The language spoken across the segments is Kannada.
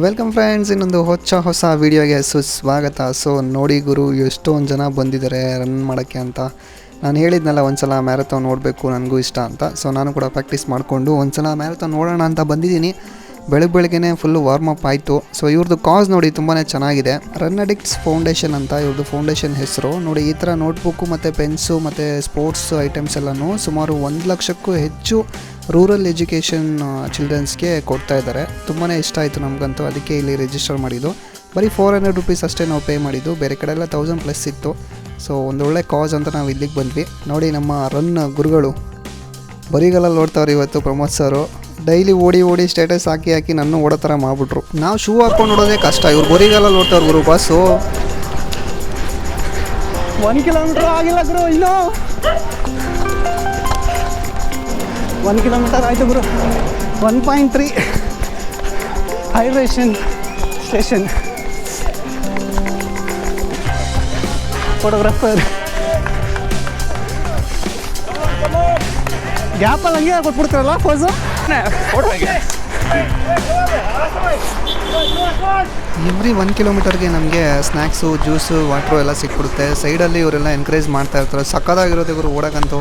ವೆಲ್ಕಮ್ ಫ್ರೆಂಡ್ಸ್, ಇನ್ನೊಂದು ಹೊಸ ವೀಡಿಯೋಗೆ ಸುಸ್ವಾಗತ. ಸೊ ನೋಡಿ ಗುರು, ಎಷ್ಟೊಂದು ಜನ ಬಂದಿದ್ದಾರೆ ರನ್ ಮಾಡೋಕ್ಕೆ ಅಂತ. ನಾನು ಹೇಳಿದ್ನಲ್ಲ ಒಂದ್ಸಲ ಮ್ಯಾರಥಾನ್ ನೋಡಬೇಕು, ನನಗೂ ಇಷ್ಟ ಅಂತ. ಸೊ ನಾನು ಕೂಡ ಪ್ರಾಕ್ಟೀಸ್ ಮಾಡಿಕೊಂಡು ಒಂದ್ಸಲ ಮ್ಯಾರಥಾನ್ ನೋಡೋಣ ಅಂತ ಬಂದಿದ್ದೀನಿ. ಬೆಳಗ್ಗೆನೇ ಫುಲ್ಲು ವಾರ್ಮಪ್ ಆಯಿತು. ಸೊ ಇವ್ರದ್ದು ಕಾಸ್ ನೋಡಿ ತುಂಬಾ ಚೆನ್ನಾಗಿದೆ. ರನ್ ಅಡಿಕ್ಟ್ಸ್ ಫೌಂಡೇಶನ್ ಅಂತ ಇವ್ರದ್ದು ಫೌಂಡೇಶನ್ ಹೆಸರು. ನೋಡಿ ಈ ಥರ ನೋಟ್ಬುಕ್ಕು ಮತ್ತು ಪೆನ್ಸು ಮತ್ತು ಸ್ಪೋರ್ಟ್ಸ್ ಐಟಮ್ಸ್ ಎಲ್ಲನೂ ಸುಮಾರು 1 ಲಕ್ಷಕ್ಕೂ ಹೆಚ್ಚು ರೂರಲ್ ಎಜುಕೇಷನ್ ಚಿಲ್ಡ್ರನ್ಸ್ಗೆ ಕೊಡ್ತಾ ಇದ್ದಾರೆ. ತುಂಬಾ ಇಷ್ಟ ಆಯಿತು ನಮಗಂತೂ, ಅದಕ್ಕೆ ಇಲ್ಲಿ ರಿಜಿಸ್ಟರ್ ಮಾಡಿದ್ದು. ಬರೀ 400 ರೂಪೀಸ್ ಅಷ್ಟೇ ನಾವು ಪೇ ಮಾಡಿದ್ದು, ಬೇರೆ ಕಡೆ ಎಲ್ಲ 1000+ ಇತ್ತು. ಸೊ ಒಂದೊಳ್ಳೆ ಕಾಸ್ ಅಂತ ನಾವು ಇಲ್ಲಿಗೆ ಬಂದ್ವಿ. ನೋಡಿ ನಮ್ಮ ರನ್ ಗುರುಗಳು ಬರಿಗಲ್ಲಲ್ಲಿ ಓಡ್ತಾವ್ರು ಇವತ್ತು. ಪ್ರಮೋದ್ ಸರು ಡೈಲಿ ಓಡಿ ಸ್ಟೇಟಸ್ ಹಾಕಿ ನನ್ನ ಓಡೋ ಥರ ಮಾಡಿಬಿಟ್ರು. ನಾವು ಶೂ ಹಾಕ್ಕೊಂಡು ಓಡೋದೇ ಕಷ್ಟ, ಇವ್ರು ಬರಿಗಲ್ಲಲ್ಲಿ ಓಡ್ತಾವ್ರು ಗುರು. ಬಸ್ಸು 1 ಕಿಲೋಮೀಟರ್ ಆಗಿಲ್ಲ ಗುರು, ಇನ್ನೂ 1 ಕಿಲೋಮೀಟರ್ ಆಯಿತು ಗುರು. 1.3 ಹೈಡ್ರೇಷನ್ ಸ್ಟೇಷನ್. ಫೋಟೋಗ್ರಾಫರ್ ಗ್ಯಾಪಲ್ಲಿ ಹಂಗೆ ಕೊಟ್ಬಿಡ್ತಾರಲ್ಲ ಫೋಸು. ಎವ್ರಿ 1 ಕಿಲೋಮೀಟರ್ಗೆ ನಮಗೆ ಸ್ನ್ಯಾಕ್ಸು, ಜ್ಯೂಸು, ವಾಟ್ರು ಎಲ್ಲ ಸಿಕ್ಬಿಡುತ್ತೆ. ಸೈಡಲ್ಲಿ ಇವರೆಲ್ಲ ಎನ್ಕರೇಜ್ ಮಾಡ್ತಾ ಇರ್ತಾರೆ. ಸಕ್ಕತ್ತಾಗಿರುತ್ತೆ ಇವರು ಓಡೋಕ್ಕಂತೂ.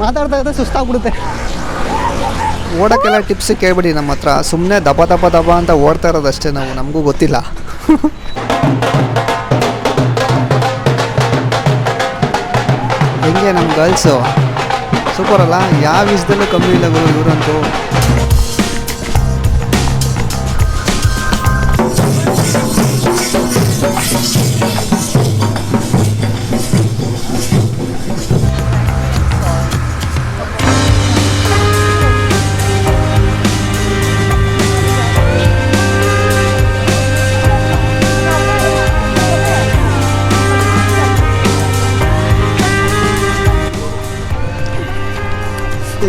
ಮಾತಾಡ್ತಾ ಇದ್ದರೆ ಸುಸ್ತಾಗ್ಬಿಡುತ್ತೆ. ಓಡೋಕ್ಕೆಲ್ಲ ಟಿಪ್ಸ್ ಕೇಳ್ಬಿಡಿ ನಮ್ಮ ಹತ್ರ. ಸುಮ್ಮನೆ ದಬ ಅಂತ ಓಡ್ತಾ ಇರೋದಷ್ಟೇ ನಾವು, ನಮಗೂ ಗೊತ್ತಿಲ್ಲ. ಹೆಂಗೆ ನಮ್ಮ ಗರ್ಲ್ಸು ಸೂಪರ್ ಅಲ್ಲ, ಯಾವ ವಿಷಯದಲ್ಲೂ ಕಮ್ಮಿ ಇಲ್ಲ ಗುರು ಇವರಂತೂ.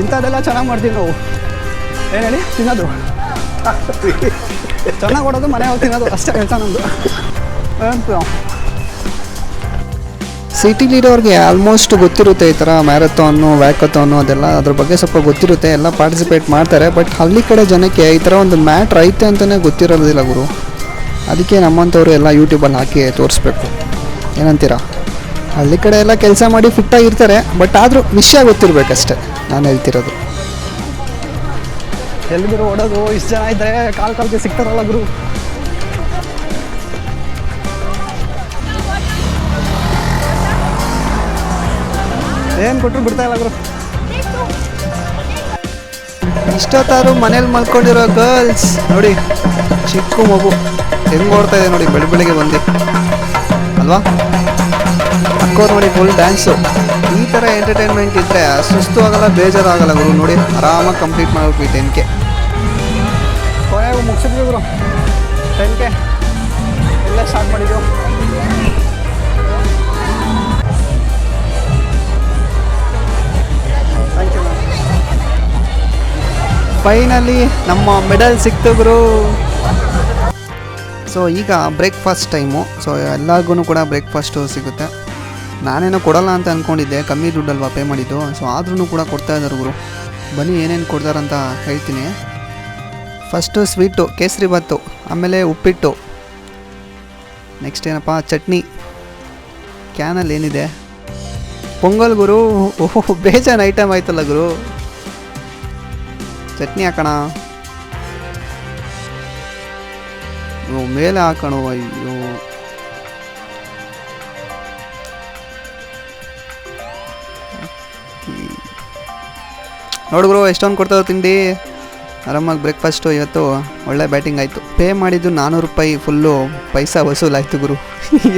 ಇಂಥದ್ದೆಲ್ಲ ಚೆನ್ನಾಗಿ ಮಾಡ್ತೀವಿ ನಾವು. ಏನು ಹೇಳಿ, ತಿನ್ನೋದು ಚೆನ್ನಾಗಿ ಓಡೋದು, ಮನೆ ಹೋಗಿ ತಿನ್ನೋದು ಅಷ್ಟೇ ಕೆಲಸ ನಮ್ಮದು. ಸಿಟಿಲಿರೋರಿಗೆ ಆಲ್ಮೋಸ್ಟ್ ಗೊತ್ತಿರುತ್ತೆ ಈ ಥರ ಮ್ಯಾರಥಾನು, ವ್ಯಾಕಥಾನು ಅದೆಲ್ಲ, ಅದ್ರ ಬಗ್ಗೆ ಸ್ವಲ್ಪ ಗೊತ್ತಿರುತ್ತೆ, ಎಲ್ಲ ಪಾರ್ಟಿಸಿಪೇಟ್ ಮಾಡ್ತಾರೆ. ಬಟ್ ಹಳ್ಳಿ ಕಡೆ ಜನಕ್ಕೆ ಈ ಥರ ಒಂದು ಮ್ಯಾಟ್ರ್ ಐತೆ ಅಂತಲೇ ಗೊತ್ತಿರೋದಿಲ್ಲ ಗುರು. ಅದಕ್ಕೆ ನಮ್ಮಂಥವ್ರು ಎಲ್ಲ ಯೂಟ್ಯೂಬಲ್ಲಿ ಹಾಕಿ ತೋರಿಸ್ಬೇಕು. ಏನಂತೀರಾ? ಹಳ್ಳಿ ಕಡೆ ಎಲ್ಲ ಕೆಲಸ ಮಾಡಿ ಫಿಟ್ಟಾಗಿರ್ತಾರೆ, ಬಟ್ ಆದರೂ ವಿಷಯ ಗೊತ್ತಿರಬೇಕಷ್ಟೆ ನಾನು ಹೇಳ್ತಿರೋದು. ಎಲ್ಲಿದ್ರು ಓಡೋದು, ಇಷ್ಟು ಜನ ಇದ್ದರೆ ಕಾಲ್ಗೆ ಸಿಗ್ತಾರಲ್ಲ ಗುರು. ಏನು ಕೊಟ್ಟರು ಬಿಡ್ತಾ ಇಲ್ಲ ಗುರು. ಇಷ್ಟೊತ್ತಾದ್ರು ಮನೇಲಿ ಮಲ್ಕೊಂಡಿರೋ ಗರ್ಲ್ಸ್ ನೋಡಿ, ಚಿಕ್ಕ ಮಗು ಹೆಂಗೆ ಓಡ್ತಾ ಇದೆ ನೋಡಿ ಬೆಳಗ್ಗೆ ಬಂದು ಅಲ್ವಾ. ಅಕ್ಕೋ ನೋಡಿ ಫುಲ್ ಡ್ಯಾನ್ಸು. ಈ ಥರ ಎಂಟರ್ಟೈನ್ಮೆಂಟ್ ಇದ್ದರೆ ಸುಸ್ತು ಆಗಲ್ಲ, ಬೇಜಾರಾಗಲ್ಲ ಗುರು. ನೋಡಿ ಆರಾಮಾಗಿ ಕಂಪ್ಲೀಟ್ ಮಾಡ್ಬೇಕು 10K. ಕೊನೆಗೂ ಮುಗಿಸಿದ್ವಿ ಗುರು 10K. ಎಲ್ಲ ಸ್ಟಾರ್ಟ್ ಮಾಡಿದ್ದೆವು. Thank you. ಫೈನಲಿ ನಮ್ಮ ಮೆಡಲ್ ಸಿಕ್ತು ಗುರು. ಸೊ ಈಗ ಬ್ರೇಕ್ಫಾಸ್ಟ್ ಟೈಮು. ಸೊ ಎಲ್ಲರಿಗೂ ಕೂಡ ಬ್ರೇಕ್ಫಾಸ್ಟು ಸಿಗುತ್ತೆ. ನಾನೇನೋ ಕೊಡೋಲ್ಲ ಅಂತ ಅಂದ್ಕೊಂಡಿದ್ದೆ, ಕಮ್ಮಿ ದುಡ್ಡಲ್ವಾ ಪೇ ಮಾಡಿದ್ದು. ಸೊ ಆದ್ರೂ ಕೂಡ ಕೊಡ್ತಾ ಇದ್ದಾರೆ ಗುರು. ಬನ್ನಿ ಏನೇನು ಕೊಡ್ತಾರಂತ ಹೇಳ್ತೀನಿ. ಫಸ್ಟು ಸ್ವೀಟು, ಕೇಸರಿ ಬಾತು, ಆಮೇಲೆ ಉಪ್ಪಿಟ್ಟು, ನೆಕ್ಸ್ಟ್ ಏನಪ್ಪ ಚಟ್ನಿ, ಕ್ಯಾನಲ್ಲಿ ಏನಿದೆ ಪೊಂಗಲ್ ಗುರು. ಓಹೋ ಬೇಜಾನ್ ಐಟಮ್ ಆಯ್ತಲ್ಲ ಗುರು. ಚಟ್ನಿ ಹಾಕೋಣ, ಮೇಲೆ ಹಾಕೋಣ. ಅಯ್ಯೋ ನೋಡಿದ್ರು ಎಷ್ಟೊಂದು ಕೊಡ್ತಾವೆ ತಿಂಡಿ. ಆರಾಮಾಗಿ ಬ್ರೇಕ್ಫಾಸ್ಟು ಇವತ್ತು ಒಳ್ಳೆ ಬ್ಯಾಟಿಂಗ್ ಆಯಿತು. ಪೇ ಮಾಡಿದ್ದು 400 ರೂಪಾಯಿ, ಫುಲ್ಲು ಪೈಸಾ ವಸೂಲಾಯಿತು ಗುರು.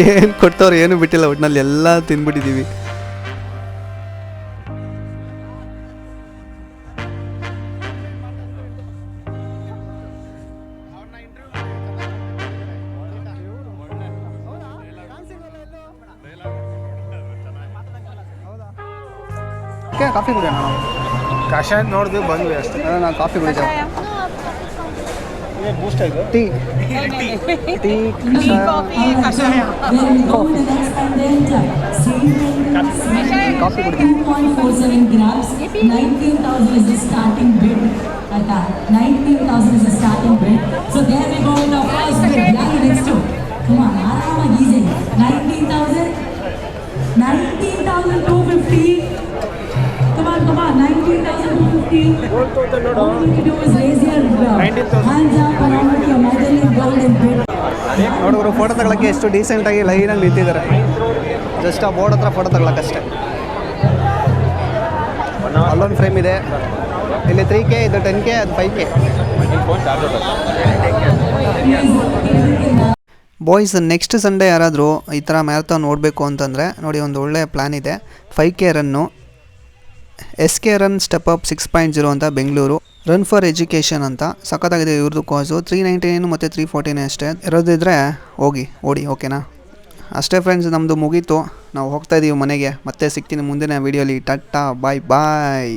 ಏನು ಕೊಡ್ತವ್ರು ಏನೂ ಬಿಟ್ಟಿಲ್ಲ, ಒಟ್ಟಿನಲ್ಲಿ ಎಲ್ಲ ತಿಂದ್ಬಿಟ್ಟಿದ್ದೀವಿ. ಕಾಫಿ ಕುಡಿಯೋಣ. ಕಷಾಯ ನೋಡಿದ್ವಿ ಬಂದ್ವಿ ಅಷ್ಟೇ. ನಾನು ಕಾಫಿ ಕುಡಿತೇವೆ. ಟೀ ಟೀ ಕಾಫಿ ಕುಡಿದೆ 2.47 grams, 19,000 is the starting bid. At that, 19,000 is the starting bid. So there we go with the first bid. Yeah, next two. Come on, Arama easy. 19,000, 19,250. Come on, 19,250. All you need to do is raise your hands up along with your medal in gold and bid. ನೋಡಿದ್ರು ಫೋಟೋ ತಗೊಳಕ್ಕೆ ಎಷ್ಟು ಡೀಸೆಂಟಾಗಿ ಲೈನಲ್ಲಿ ನಿಂತಿದ್ದಾರೆ. ಜಸ್ಟ್ ಆ ಬೋರ್ಡ್ ಹತ್ರ ಫೋಟೋ ತಗೊಳಕ್ಕಷ್ಟೇ. ಅಲ್ಲೊಂದು ಫ್ರೇಮ್ ಇದೆ, ಇಲ್ಲಿ 3K, ಇದು 10K, ಅದು 5K. ಬಾಯ್ಸ್, ನೆಕ್ಸ್ಟ್ ಸಂಡೇ ಯಾರಾದರೂ ಈ ಥರ ಮ್ಯಾರಥಾನ್ ನೋಡಬೇಕು ಅಂತಂದರೆ ನೋಡಿ, ಒಂದು ಒಳ್ಳೆ ಪ್ಲ್ಯಾನ್ ಇದೆ. 5K run, SK run step up 6.0 ಅಂತ ಬೆಂಗಳೂರು, ರನ್ ಫಾರ್ ಎಜುಕೇಷನ್ ಅಂತ ಸಖತ್ತಾಗಿದೆ ಇವ್ರದ್ದು ಕಾಸು. 399 ಮತ್ತು 349 ಅಷ್ಟೇ ಇರೋದಿದ್ರೆ ಹೋಗಿ ಓಡಿ, ಓಕೆನಾ? ಅಷ್ಟೇ ಫ್ರೆಂಡ್ಸ್, ನಮ್ಮದು ಮುಗೀತು. ನಾವು ಹೋಗ್ತಾ ಇದ್ದೀವಿ ಮನೆಗೆ. ಮತ್ತೆ ಸಿಗ್ತೀನಿ ಮುಂದಿನ ವೀಡಿಯೋಲಿ. ಟಾಟಾ, ಬಾಯ್ ಬಾಯ್.